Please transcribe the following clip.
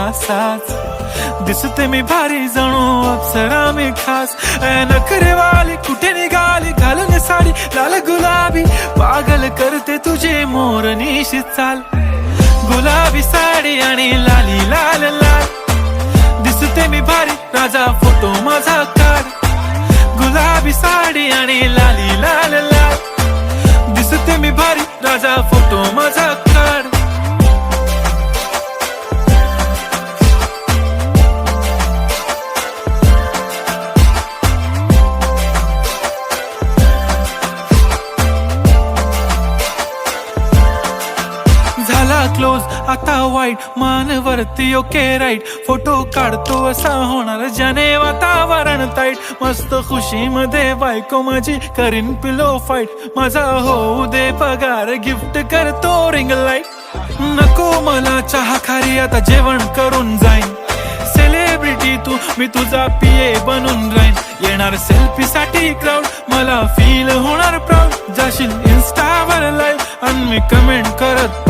असाच दिसते मी भारी जणू अप्सरा मी खास नखरेवाली कुठे निघाली घालून साडी लाल गुलाबी पागल करते तुझे मोरनीशी चाल गुलाबी साडी आणि लाली लाल लाल दिसते मी भारी राजा फोटो माझा काढ गुलाबी साडी आणि लाली लाल लाल दिसते मी भारी राजा फोटो माझा काढ झाला क्लोज आता वाईट मानवरती ओके राईट फोटो काढतो असा होणार ज्याने वातावरण ताईट मस्त खुशी मध्ये बायको माझी करीन पिलो फाईट माझा होऊ दे पगार गिफ्ट करतो रिंग लाईट नको मला चहा खारी आता जेवण करून जाईन सेलिब्रिटी तू मी तुझा पिये बनून राहीन येणार सेल्फी साठी क्राऊड मला फील होणार प्राऊड जाशील इन्स्टावर लाईव्ह आणि मी कमेंट करत